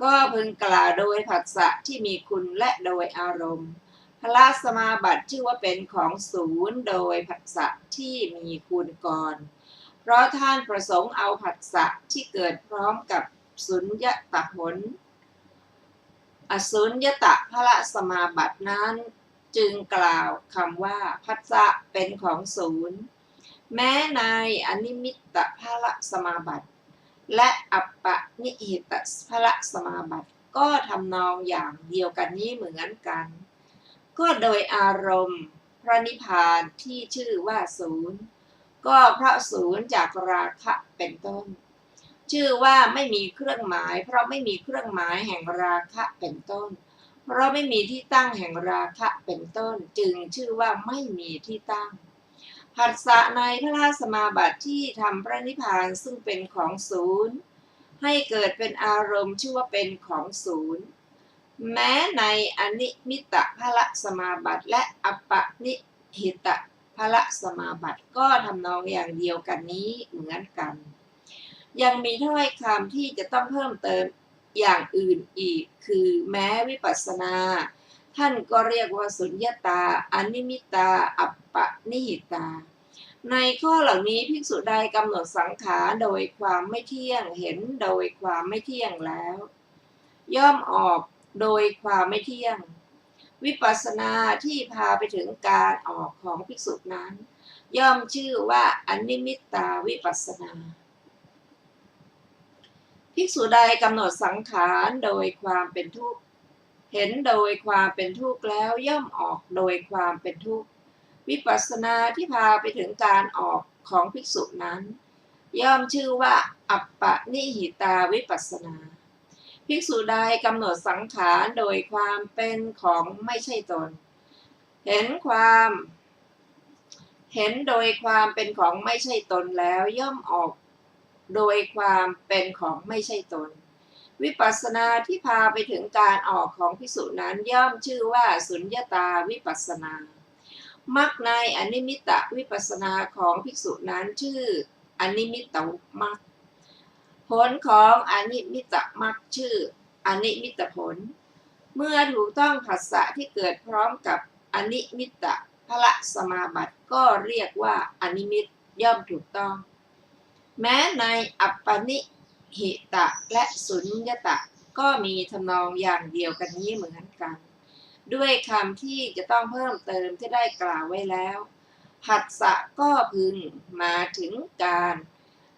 [SPEAKER 2] ก็พึงกล่าวโดยผัสสะที่มีคุณและโดยอารมณ์พละสมาบัติชื่อว่าเป็นของศูนย์โดยผัสสะที่มีคุณก่อนเพราะท่านประสงค์เอาผัสสะที่เกิดพร้อมกับสุญญตผลอสุญญตพละสมาบัตินั้นจึงกล่าวคำว่าผัสสะเป็นของศูนย์แม้ในอนิมิตตพละสมาบัติและอัปปนิหิตพละสมาบัติก็ทำนองอย่างเดียวกันนี้เหมือนกันก็โดยอารมณ์พระนิพพานที่ชื่อว่าศูนย์ก็เพราะศูนย์จากราคะเป็นต้นชื่อว่าไม่มีเครื่องหมายเพราะไม่มีเครื่องหมายแห่งราคะเป็นต้นเพราะไม่มีที่ตั้งแห่งราคะเป็นต้นจึงชื่อว่าไม่มีที่ตั้งผัสสะในพระสมาบัติที่ทำพระนิพพานซึ่งเป็นของศูนย์ให้เกิดเป็นอารมณ์ชื่อว่าเป็นของศูนย์แม้ในอนิมิตพละสมาบัติและอัปปนิหิตพละสมาบัติก็ทำนองอย่างเดียวกันนี้เหมือนกันยังมีถ้อยคำที่จะต้องเพิ่มเติมอย่างอื่นอีกคือแม้วิปัสสนาท่านก็เรียกว่าสุญญตาอนิมิตาอัปปนิหิตาในข้อเหล่านี้ภิกษุใดกำหนดสังขารโดยความไม่เที่ยงเห็นโดยความไม่เที่ยงแล้วย่อมออกโดยความไม่เที่ยงวิปัสสนาที่พาไปถึงการออกของภิกษุนั้นย่อมชื่อว่าอนิมิตตาวิปัสสนาภิกษุใดกำหนดสังขารโดยความเป็นทุกข์เห็นโดยความเป็นทุกข์แล้วย่อมออกโดยความเป็นทุกข์วิปัสสนาที่พาไปถึงการออกของภิกษุนั้นย่อมชื่อว่าอัปปนิหิตาวิปัสสนา ภิกษุใดกำหนดสังขารโดยความเป็นของไม่ใช่ตนเห็นโดยความเป็นของไม่ใช่ตนแล้วย่อมออกโดยความเป็นของไม่ใช่ตนวิปัสสนาที่พาไปถึงการออกของภิกษุนั้นย่อมชื่อว่าสุญญตาวิปัสสนามรรคในอนิมิตวิปัสสนาของภิกษุนั้นชื่ออนิมิตมรรคผลของอนิมิตมรรคชื่ออนิมิตผลเมื่อถูกต้องผัสสะที่เกิดพร้อมกับอนิมิตพละสมาบัติก็เรียกว่าอนิมิตย่อมถูกต้องแม้ในอัปปนิหิตะและสุญญตะก็มีทำนองอย่างเดียวกันนี้เหมือนกันด้วยคำที่จะต้องเพิ่มเติมที่ได้กล่าวไว้แล้วผัสสะก็พึงมาถึงการ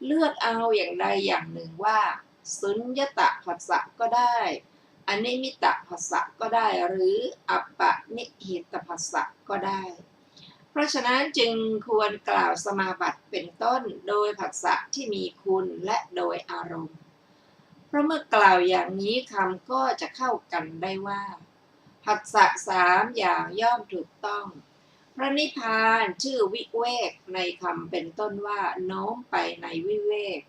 [SPEAKER 2] เลือกเอาอย่างใดอย่างหนึ่งว่าสุญญตะผัสสะก็ได้อนิมิตผัสสะก็ได้หรืออัปปนิหิตผัสสะก็ได้เพราะฉะนั้นจึงควรกล่าวสมาบัติเป็นต้นโดยผัสสะที่มีคุณและโดยอารมณ์เพราะเมื่อกล่าวอย่างนี้คำก็จะเข้ากันได้ว่าผัสสะสามอย่างย่อมถูกต้องพระนิพพานชื่อวิเวกในคำเป็นต้นว่าโน้มไปในวิเวก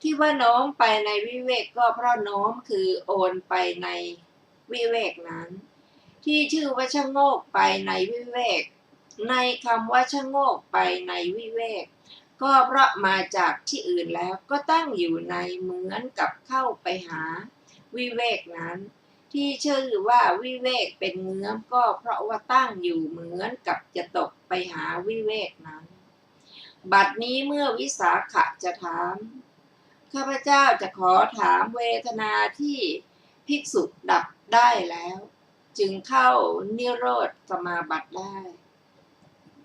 [SPEAKER 2] ที่ว่าโน้มไปในวิเวกก็เพราะโน้มคือโอนไปในวิเวกนั้นที่ชื่อว่าชะโงกไปในวิเวกในคำว่าชะโงกไปในวิเวกก็เพราะมาจากที่อื่นแล้วก็ตั้งอยู่ในเหมือนกับเข้าไปหาวิเวกนั้นที่ชื่อว่าวิเวกเป็นเงื้อมก็เพราะว่าตั้งอยู่เหมือนกับจะตกไปหาวิเวกนั้นบัดนี้เมื่อวิสาขะจะถามข้าพเจ้าจะขอถามเวทนาที่ภิกษุดับได้แล้วจึงเข้านิโรธสมาบัติได้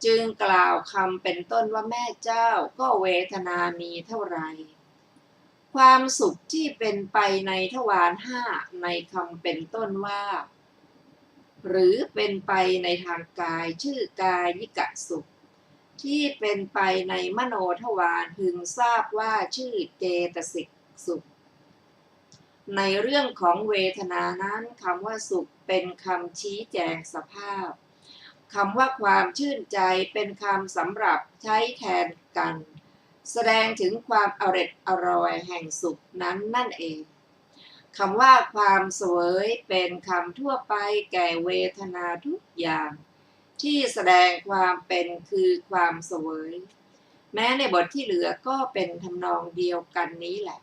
[SPEAKER 2] จึงกล่าวคำเป็นต้นว่าแม่เจ้าก็เวทนามีเท่าไรความสุขที่เป็นไปในทวารห้าในคำเป็นต้นว่าหรือเป็นไปในทางกายชื่อกายิกะสุขที่เป็นไปในมโนทวารพึงทราบว่าชื่อเจตสิกสุขในเรื่องของเวทนานั้นคำว่าสุขเป็นคำชี้แจงสภาพคำว่าความชื่นใจเป็นคำสำหรับใช้แทนกันแสดงถึงความอร่อยแห่งสุขนั้นนั่นเองคำว่าความเสวยเป็นคำทั่วไปแก่เวทนาทุกอย่างที่แสดงความเป็นคือความเสวยแม้ในบทที่เหลือก็เป็นทำนองเดียวกันนี้แหละ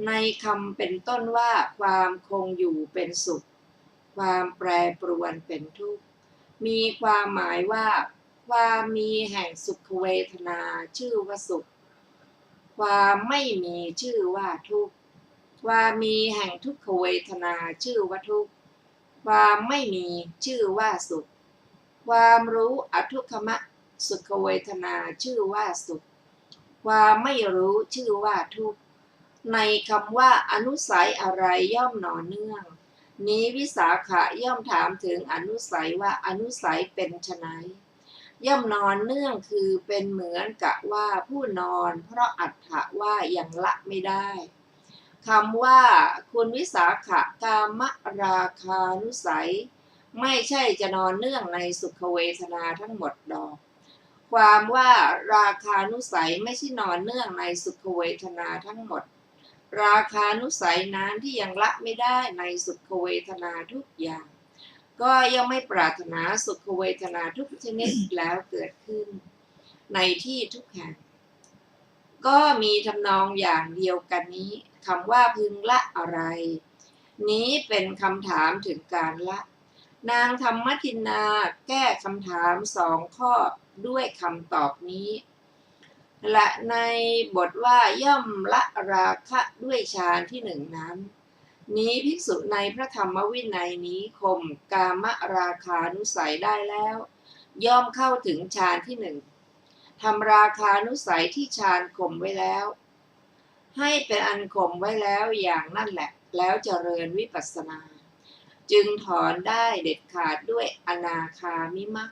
[SPEAKER 2] ในคำเป็นต้นว่าความคงอยู่เป็นสุขความแปรปรวนเป็นทุกข์มีความหมายว่าความมีแห่งสุขเวทนาชื่อว่าสุขความไม่มีชื่อว่าทุกข์ความมีแห่งทุกขเวทนาชื่อว่าทุกข์ความไม่มีชื่อว่าสุขความรู้อทุกขมสุขเวทนาชื่อว่าสุขความไม่รู้ชื่อว่าทุกข์ในคำว่าอนุสัยอะไรย่อมหน่อเนื่องนี้วิสาขะย่อมถามถึงอนุสัยว่าอนุสัยเป็นไฉนย่อมนอนเนื่องคือเป็นเหมือนกับว่าผู้นอนเพราะอัตถะว่ายังละไม่ได้คำว่าคุณวิสาขะกามราคานุสัยไม่ใช่จะนอนเนื่องในสุขเวทนาทั้งหมดดอกความว่าราคานุสัยไม่ใช่นอนเนื่องในสุขเวทนาทั้งหมดราคานุสัยนั้นที่ยังละไม่ได้ในสุขเวทนาทุกอย่างก็ยังไม่ปรารถนาสุขเวทนาทุกชนิดแล้วเกิดขึ้นในที่ทุกแห่งก็มีทำนองอย่างเดียวกันนี้คำว่าพึงละอะไรนี้เป็นคำถามถึงการละนางธรรมทินนาแก้คำถาม2 ข้อด้วยคำตอบนี้และในบทว่าย่อมละราคะด้วยฌานที่1นั้นนี้ภิกษุในพระธรรมวินัยนี้ข่มกามราคานุสัยได้แล้วย่อมเข้าถึงฌานที่1ทำราคานุสัยที่ฌานข่มไว้แล้วให้เป็นอันข่มไว้แล้วอย่างนั่นแหละแล้วเจริญวิปัสสนาจึงถอนได้เด็ดขาดด้วยอนาคามิมัค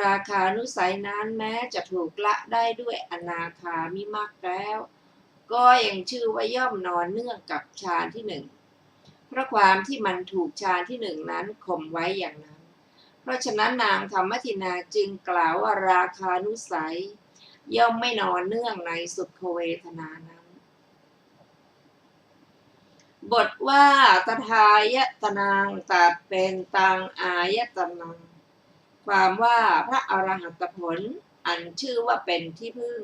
[SPEAKER 2] ราคานุสัยนั้นแม้จะถูกละได้ด้วยอนาคามิมัคแล้วก็ยังชื่อว่าย่อมนอนเนื่องกับฌานที่ เพราะความที่มันถูกฌานที่หนึ่งนั้นข่มไว้อย่างนั้น เพราะฉะนั้นนางธรรมทินาจึงกล่าวว่าราคานุสัยย่อมไม่นอนเนื่องในสุขเวทนานั้นบทว่าตถายตนังตัดเป็นตังอายตนังความว่าพระอรหัตผลอันชื่อว่าเป็นที่พึ่ง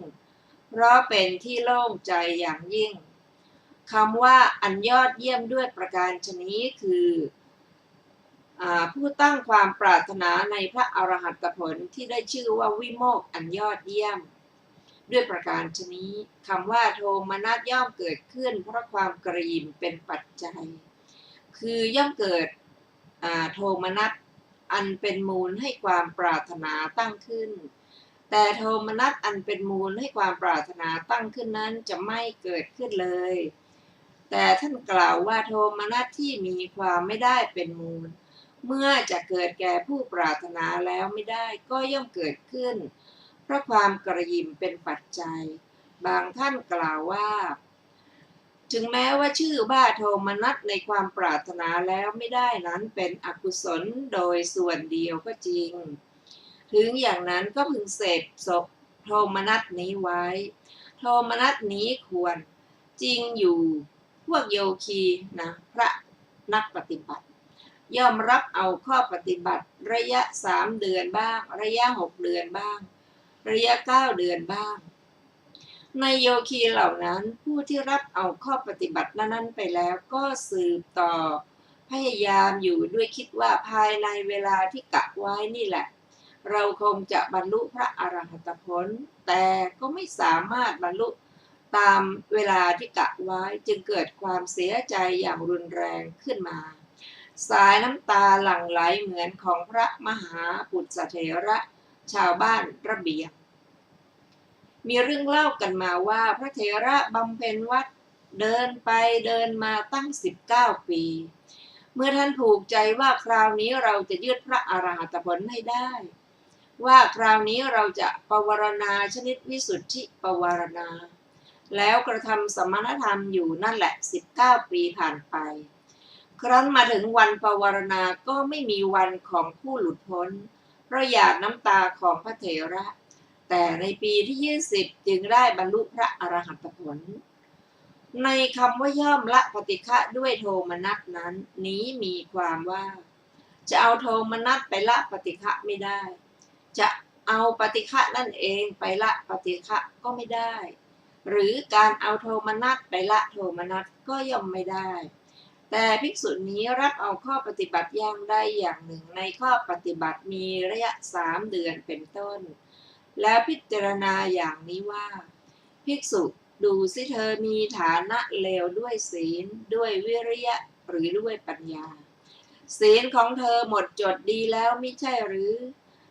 [SPEAKER 2] เพราะเป็นที่โล่งใจอย่างยิ่งคำว่าอันยอดเยี่ยมด้วยประการชนี้คือผู้ตั้งความปรารถนาในพระอรหัตผลที่ได้ชื่อว่าวิโมกข์อันยอดเยี่ยมด้วยประการชนี้คำว่าโทมนัสย่อมเกิดขึ้นเพราะความกระยิมเป็นปัจจัยคือย่อมเกิดโทมนัสอันเป็นมูลให้ความปรารถนาตั้งขึ้นแต่โทมนัสอันเป็นมูลให้ความปรารถนาตั้งขึ้นนั้นจะไม่เกิดขึ้นเลยแต่ท่านกล่าวว่าโทมนัสที่มีความไม่ได้เป็นมูลเมื่อจะเกิดแก่ผู้ปรารถนาแล้วไม่ได้ก็ย่อมเกิดขึ้นเพราะความกระยิมเป็นปัจจัยบางท่านกล่าวว่าถึงแม้ว่าชื่อว่าโทมนัสในความปรารถนาแล้วไม่ได้นั้นเป็นอกุศลโดยส่วนเดียวก็จริงถึงอย่างนั้นก็พึงเสพโทมนัสนี้ไว้โทมนัสนี้ควรจริงอยู่พวกโยคีนะพระนักปฏิบัติย่อมรับเอาข้อปฏิบัติระยะ3 เดือนบ้างระยะ6 เดือนบ้างระยะ9 เดือนบ้างในโยคีเหล่านั้นผู้ที่รับเอาข้อปฏิบัตินั้นไปแล้วก็สืบต่อพยายามอยู่ด้วยคิดว่าภายในเวลาที่กะไว้นี่แหละเราคงจะบรรลุพระอรหัตผลแต่ก็ไม่สามารถบรรลุตามเวลาที่กะไว้จึงเกิดความเสียใจอย่างรุนแรงขึ้นมาสายน้ำตาหลั่งไหลเหมือนของพระมหาปุจฉเถระชาวบ้านระเบียงมีเรื่องเล่ากันมาว่าพระเถระบำเพ็ญวัดเดินไปเดินมาตั้ง19 ปีเมื่อท่านผูกใจว่าคราวนี้เราจะยึดพระอรหัตผลให้ได้ว่าคราวนี้เราจะปวารณาชนิดวิสุทธิปวารณาแล้วกระทำสมณธรรมอยู่นั่นแหละ19 ปีผ่านไปครั้นมาถึงวันปวารณาก็ไม่มีวันของผู้หลุดพ้นเพราะหยาดน้ำตาของพระเถระแต่ในปีที่20จึงได้บรรลุพระอรหัตผลในคำว่าย่อมละปฏิฆะด้วยโทมนัสนั้นนี้มีความว่าจะเอาโทมนัสไปละปฏิฆะไม่ได้จะเอาปฏิฆะนั่นเองไปละปฏิฆะก็ไม่ได้หรือการเอาโทมนัสไปละโทมนัสก็ย่อมไม่ได้แต่ภิกษุนี้รับเอาข้อปฏิบัติอย่างใดอย่างหนึ่งในข้อปฏิบัติมีระยะ3 เดือนเป็นต้นแล้วพิจารณาอย่างนี้ว่าภิกษุดูสิเธอมีฐานะเลวด้วยศีลด้วยวิริยะหรือด้วยปัญญาศีลของเธอหมดจดดีแล้วมิใช่หรือ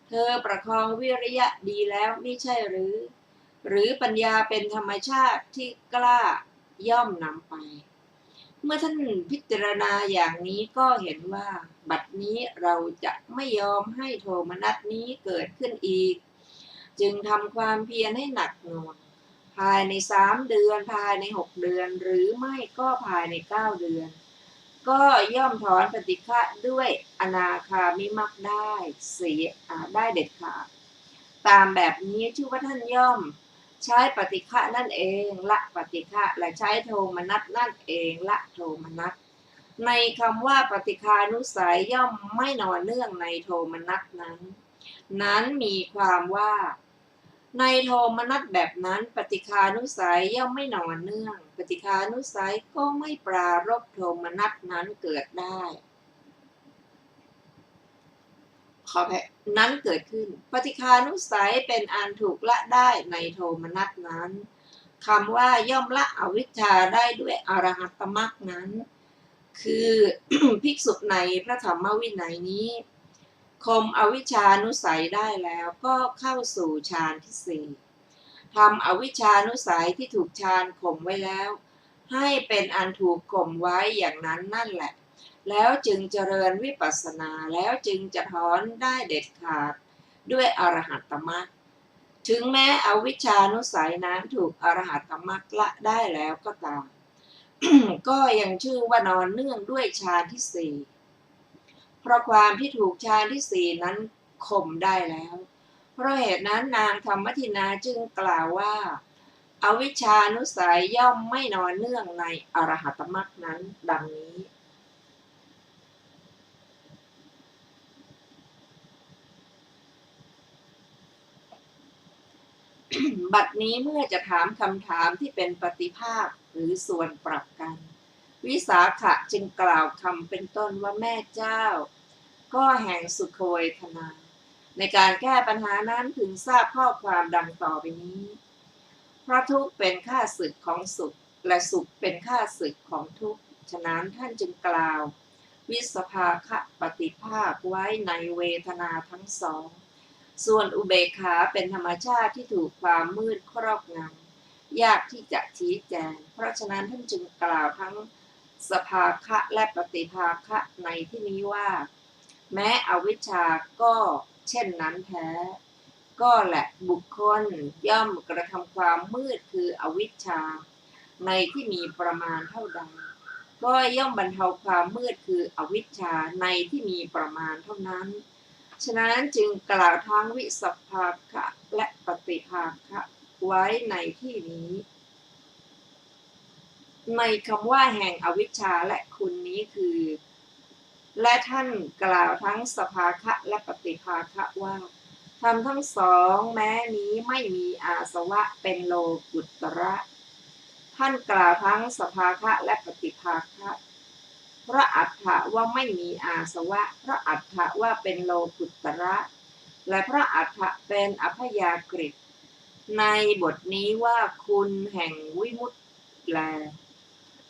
[SPEAKER 2] เธอประคองวิริยะดีแล้วมิใช่หรือปัญญาเป็นธรรมชาติที่กล้าย่อมนำไปเมื่อท่านพิจารณาอย่างนี้ก็เห็นว่าบัดนี้เราจะไม่ยอมให้โทมนัสนี้เกิดขึ้นอีกจึงทำความเพียรให้หนักหน่วงภายใน3 เดือนภายใน6 เดือนหรือไม่ก็ภายใน9 เดือนก็ย่อมถอนปฏิฆะด้วยอนาคามิมักได้ได้เด็ดขาดตามแบบนี้ชื่อว่าท่านย่อมใช้ปฏิฆะนั่นเองละปฏิฆะและใช้โทมนัสนั่นเองละโทมนัสในคำว่าปฏิฆานุสัยย่อมไม่นอนเนื่องในโทมนัสนั้นมีความว่าในโทมนัสแบบนั้นปฏิฆานุสัยย่อมไม่นอนเนื่องปฏิฆานุสัยก็ไม่ปรารภโทมนัสนั้นเกิดได้นั้นเกิดขึ้นปฏิฆานุสัยเป็นอันถูกละได้ในโทมนัสนั้นคำว่าย่อมละอวิชชาได้ด้วยอรหัตตมรรคนั้นคือ ภิกษุในพระธรรมวินัยนี้ข่มอวิชชานุสัยได้แล้วก็เข้าสู่ฌานที่4ทำอวิชชานุสัยที่ถูกฌานข่มไว้แล้วให้เป็นอันถูกข่มไว้อย่างนั้นนั่นแหละแล้วจึงเจริญวิปัสสนาแล้วจึงจะถอนได้เด็ดขาดด้วยอรหัตตมรรคถึงแม้อวิชชานุสัยนั้นถูกอรหัตตมรรคละได้แล้วก็ตาม ก็ยังชื่อว่านอนเนื่องด้วยฌานที่สี่เพราะความที่ถูกฌานที่สี่นั้นข่มได้แล้วเพราะเหตุนั้นนางธรรมทินาจึงกล่าวว่าอวิชชานุสัยย่อมไม่นอนเนื่องในอรหัตมรรคนั้นดังนี้บัดนี้เมื่อจะถามคำถามที่เป็นปฏิภาคหรือส่วนปรับกันวิสาขะจึงกล่าวคำเป็นต้นว่าแม่เจ้าก็แห่งสุขเวทนาในการแก้ปัญหานั้นพึงทราบข้อความดังต่อไปนี้เพราะทุกข์เป็นข้าศึกของสุขและสุขเป็นข้าศึกของทุกข์ฉะนั้นท่านจึงกล่าววิสภาคะปฏิภาคไว้ในเวทนาทั้งสองส่วนอุเบกขาเป็นธรรมชาติที่ถูกความมืดครอบงำยากที่จะชี้แจงเพราะฉะนั้นท่านจึงกล่าวทั้งสภาคะและปฏิภาคะในที่นี้ว่าแม้อวิชชาก็เช่นนั้นแท้ก็แหละบุคคลย่อมกระทำความมืดคืออวิชชาในที่มีประมาณเท่าใดก็ย่อมบรรเทาความมืดคืออวิชชาในที่มีประมาณเท่านั้นฉะนั้นจึงกล่าวทั้งวิสัพพาคะและปฏิภาคะไว้ในที่นี้ในคำว่าแห่งอวิชชาและคุณนี้คือและท่านกล่าวทั้งสภาคะและปฏิภาคะว่าทำทั้งสองแม้นี้ไม่มีอาสวะเป็นโลกุตระท่านกล่าวทั้งสภาคะและปฏิภาคะพระอัฏฐะว่าไม่มีอาสวะพระอัฏฐะว่าเป็นโลกุตระและพระอัฏฐะเป็นอัพยากฤิในบทนี้ว่าคุณแห่งวิมุตติแล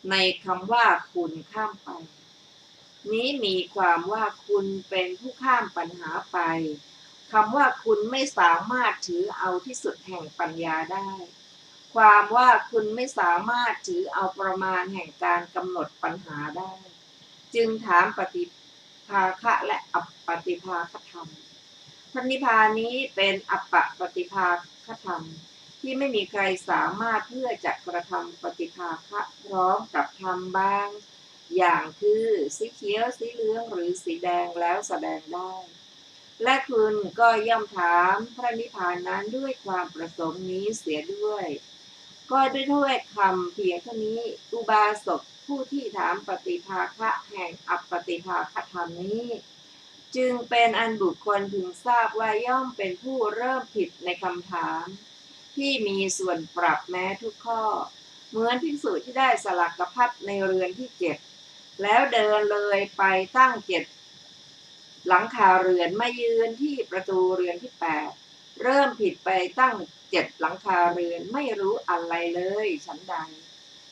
[SPEAKER 2] ในคำว่าคุณข้ามไปนี้มีความว่าคุณเป็นผู้ข้ามปัญหาไปคำว่าคุณไม่สามารถถือเอาที่สุดแห่งปัญญาได้ความว่าคุณไม่สามารถถือเอาประมาณแห่งการกำหนดปัญหาได้จึงถามปฏิภาคะและอัปปฏิภาคธรรมพระนิพพานนี้เป็นอัปปฏิภาคธรรมที่ไม่มีใครสามารถเพื่อจะกระทำปฏิภาคะพร้อมกับทำบ้างอย่างคือสีเขียวสีเหลืองหรือสีแดงแล้วแสดงได้และคุณก็ย่อมถามพระนิพพานนั้นด้วยความประสงค์นี้เสียด้วยก็ด้วยคำเพียงเท่านี้อุบาสกผู้ที่ถามปฏิภาคะแห่งอัปปฏิภาคธรรมนี้จึงเป็นอันบุคคลพึงทราบว่าย่อมเป็นผู้เริ่มผิดในคำถามที่มีส่วนปรับแม้ทุกข้อเหมือนภิกษุที่ได้สลักพัดในเรือนที่เจ็ดแล้วเดินเลยไปตั้งเจ็ดหลังคาเรือนมายืนที่ประตูเรือนที่แปดเริ่มผิดไปตั้งเจ็ดหลังคาเรือนไม่รู้อะไรเลยฉันใด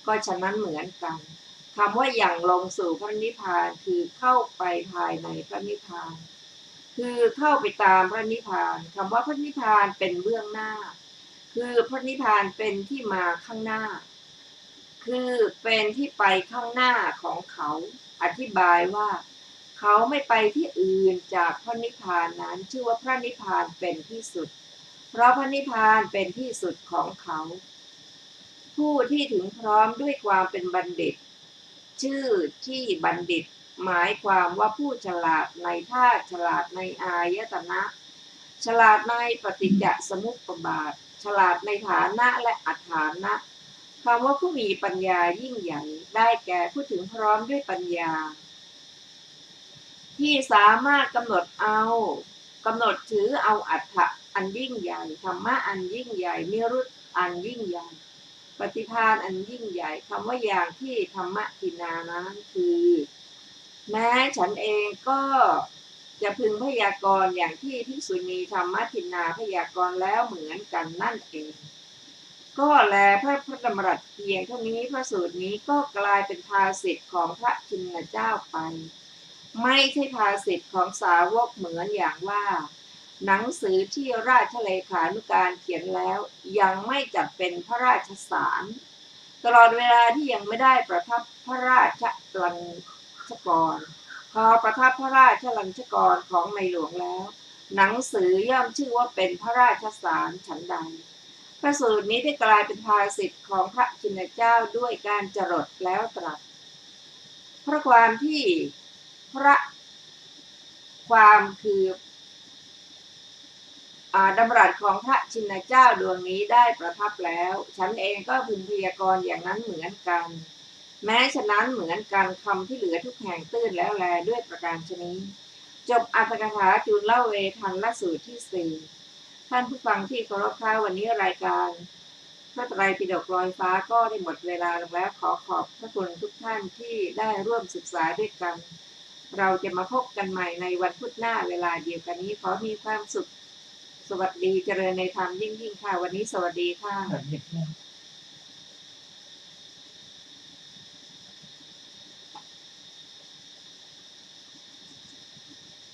[SPEAKER 2] ก็ฉะนั้นเหมือนกันคำว่าอย่างลงสู่พระนิพพานคือเข้าไปภายในพระนิพพานคือเข้าไปตามพระนิพพานคำว่าพระนิพพานเป็นเบื้องหน้าคือพระนิพพานเป็นที่มาข้างหน้าคือเป็นที่ไปข้างหน้าของเขาอธิบายว่าเขาไม่ไปที่อื่นจากพระนิพพานนั้นชื่อว่าพระนิพพานเป็นที่สุดเพราะพระนิพพานเป็นที่สุดของเขาผู้ที่ถึงพร้อมด้วยความเป็นบัณฑิตชื่อที่บัณฑิตหมายความว่าผู้ฉลาดในธาตุฉลาดในอายตนะฉลาดในปฏิจจสมุปบาทฉลาดในฐานะและอัฏฐานะคำว่าผู้มีปัญญายิ่งใหญ่ได้แก่ผู้ถึงพร้อมด้วยปัญญาที่สามารถกำหนดถือเอาอัฏฐะอันยิ่งใหญ่ธรรมะอันยิ่งใหญ่นิรุตอันยิ่งใหญ่ปฏิภาณอันยิ่งใหญ่คำว่าอย่างที่ธรรมะทินานั้นคือแม้ฉันเองก็จะพึงพยากรณ์อย่างที่ภิกษุณีธรรมทินาพยากรณ์แล้วเหมือนกันนั่นเองก็แลพระดำรัสเพียงเท่านี้พระสูตรนี้ก็กลายเป็นภาษิตของพระชินเจ้าไปไม่ใช่ภาษิตของสาวกเหมือนอย่างว่าหนังสือที่ราชเลขานุการเขียนแล้วยังไม่จัดเป็นพระราชสารตลอดเวลาที่ยังไม่ได้ประทับพระราชลัญจกรพอประทับพระราชลัญจกรของในหลวงแล้วหนังสือย่อมชื่อว่าเป็นพระราชสารฉันใด พระสูตรนี้ได้กลายเป็นภาษิตของพระชินเจ้าด้วยการจรดแล้วตรัสเพราะความที่พระความคือดำรัสของพระชินเจ้าดวงนี้ได้ประทับแล้วฉันเองก็พึงพยากรณ์อย่างนั้นเหมือนกันแม้ฉะนั้นเหมือนกันคำที่เหลือทุกแห่งตื้นแล้วแลด้วยประการชนี้จบอรรถกถาจุลเวทันละสูตรที่ 4ท่านผู้ฟังที่เคารพค่ะวันนี้รายการพระไตรปิฎกลอยฟ้าก็ได้หมดเวลาลงแล้วขอขอบพระคุณทุกท่านที่ได้ร่วมศึกษาด้วยกันเราจะมาพบกันใหม่ในวันพุธหน้าเวลาเดียวกันนี้ขอมีความสุขสวัสดีเจริญในธรรมยิ่งค่ะวันนี้สวัสดีค่ะ
[SPEAKER 1] แบบนี้